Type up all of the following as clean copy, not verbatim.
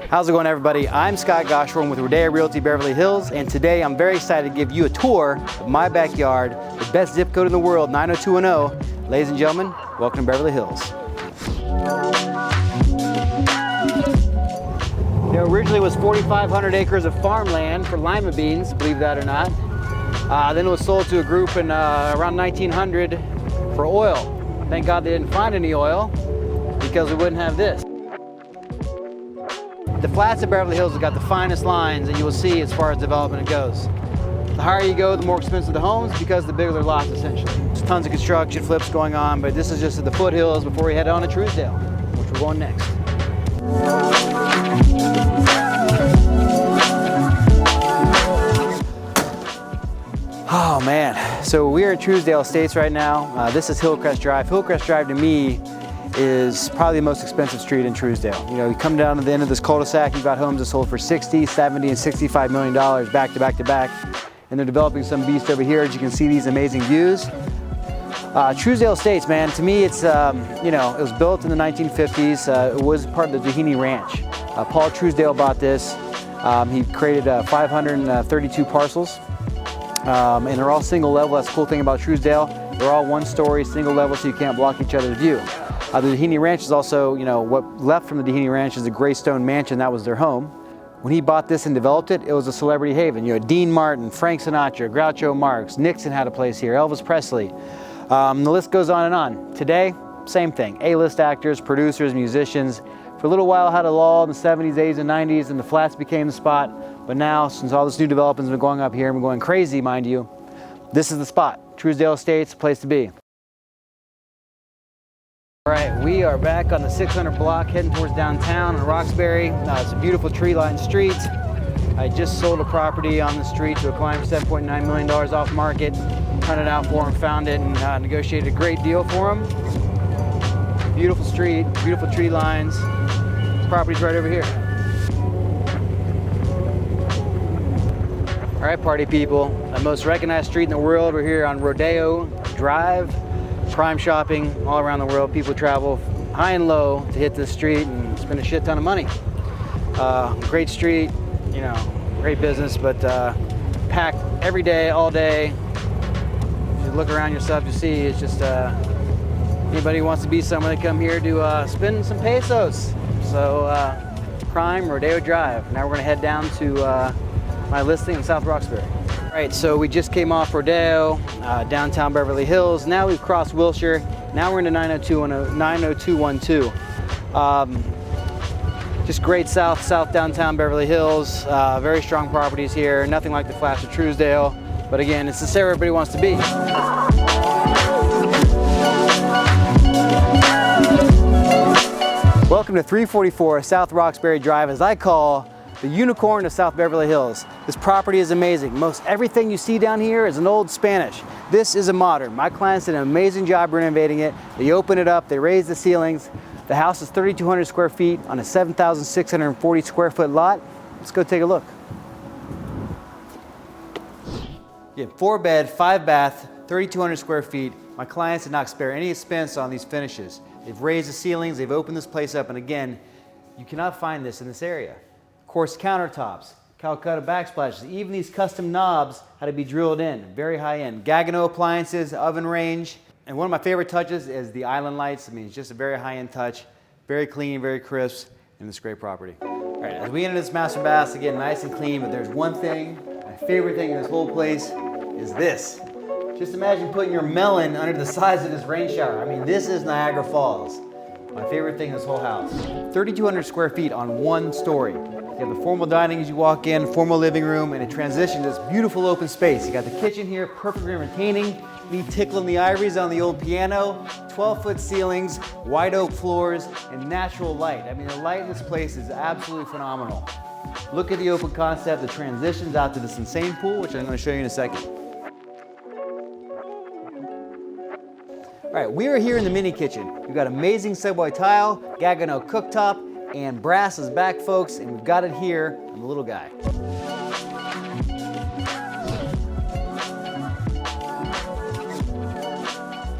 How's it going, everybody? I'm Scott Goshorn with Rodeo Realty Beverly Hills, and today I'm very excited to give you a tour of my backyard, the best zip code in the world, 90210. Ladies and gentlemen, welcome to Beverly Hills. Originally it was 4,500 acres of farmland for lima beans, believe that or not. Then it was sold to a group in around 1900 for oil. Thank God they didn't find any oil because we wouldn't have this. The flats of Beverly Hills have got the finest lines that you will see as far as development goes. The higher you go, the more expensive the homes because the bigger their lots essentially. There's tons of construction flips going on, but this is just at the foothills before we head on to Truesdale, which we're going next. Oh man, so we're at Truesdale Estates right now. This is Hillcrest Drive. Hillcrest Drive to me is probably the most expensive street in Truesdale. You know, you come down to the end of this cul-de-sac, you've got homes that sold for $60, $70, and $65 million back to back to back. And they're developing some beast over here. As you can see, these amazing views. Truesdale Estates, man, to me it's, you know, it was built in the 1950s. It was part of the Doheny Ranch. Paul Truesdale bought this. He created 532 parcels. And they're all single level. That's the cool thing about Truesdale. They're all one story, single level, so you can't block each other's view. The Doheny Ranch is also, you know, what left from the Doheny Ranch is a gray stone mansion. That was their home. When he bought this and developed it, it was a celebrity haven. You know, Dean Martin, Frank Sinatra, Groucho Marx, Nixon had a place here, Elvis Presley. The list goes on and on. Today, same thing. A-list actors, producers, musicians. For a little while had a lull in the 70s, 80s, and 90s, and the flats became the spot. But now, since all this new development's been going up here, and we're going crazy, mind you, this is the spot. Truesdale Estates, place to be. All right, we are back on the 600 block, heading towards downtown on Roxbury. It's a beautiful tree-lined street. I just sold a property on the street to a client for $7.9 million off market. Hunted out for him, found it, and negotiated a great deal for him. Beautiful street, beautiful tree lines. This property's right over here. All right, party people, the most recognized street in the world. We're here on Rodeo Drive. Prime shopping all around the world. People travel high and low to hit this street and spend a shit ton of money. Great street, you know, great business, but packed every day, all day. If you look around yourself, you see it's just anybody who wants to be somewhere, they come here to spend some pesos. So Prime Rodeo Drive. Now we're gonna head down to my listing in South Roxbury. All right, so we just came off Rodeo, downtown Beverly Hills. Now we've crossed Wilshire. Now we're into 90212. Just great south downtown Beverly Hills. Very strong properties here. Nothing like the flats of Truesdale. But again, it's just where everybody wants to be. Welcome to 344 South Roxbury Drive, as I call the unicorn of South Beverly Hills. This property is amazing. Most everything you see down here is an old Spanish. This is a modern. My clients did an amazing job renovating it. They opened it up, they raised the ceilings. The house is 3,200 square feet on a 7,640 square foot lot. Let's go take a look. Again, 4-bed, 5-bath, 3,200 square feet. My clients did not spare any expense on these finishes. They've raised the ceilings, they've opened this place up, and again, you cannot find this in this area. Coarse countertops, Calcutta backsplashes, even these custom knobs had to be drilled in, very high end. Gagano appliances, oven range, and one of my favorite touches is the island lights. I mean, it's just a very high end touch, very clean, very crisp, and it's great property. All right, as we enter this master bath, again, nice and clean, but there's one thing, my favorite thing in this whole place is this. Just imagine putting your melon under the sides of this rain shower. I mean, this is Niagara Falls. My favorite thing in this whole house. 3,200 square feet on one story. You have the formal dining as you walk in, formal living room, and it transitions to this beautiful open space. You got the kitchen here, perfectly retaining. Me tickling the ivories on the old piano, 12-foot ceilings, white oak floors, and natural light. I mean, the light in this place is absolutely phenomenal. Look at the open concept, the transitions out to this insane pool, which I'm going to show you in a second. All right, we are here in the mini kitchen. We've got amazing subway tile, Gagano cooktop, and brass is back, folks, and we've got it here on the little guy.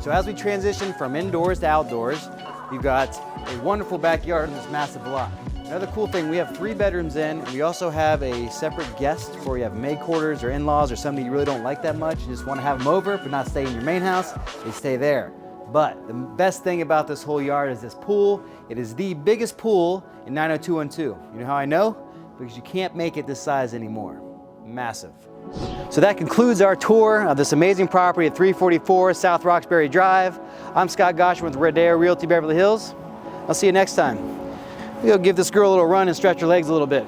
So as we transition from indoors to outdoors, you've got a wonderful backyard in this massive lot. Another cool thing, we have 3 bedrooms in, and we also have a separate guest for you have maid quarters or in-laws or somebody you really don't like that much. You just want to have them over but not stay in your main house, they stay there. But the best thing about this whole yard is this pool. It is the biggest pool in 90212. You know how I know? Because you can't make it this size anymore. Massive. So that concludes our tour of this amazing property at 344 South Roxbury Drive. I'm Scott Goshman with Rodeo Realty Beverly Hills. I'll see you next time. We'll give this girl a little run and stretch her legs a little bit.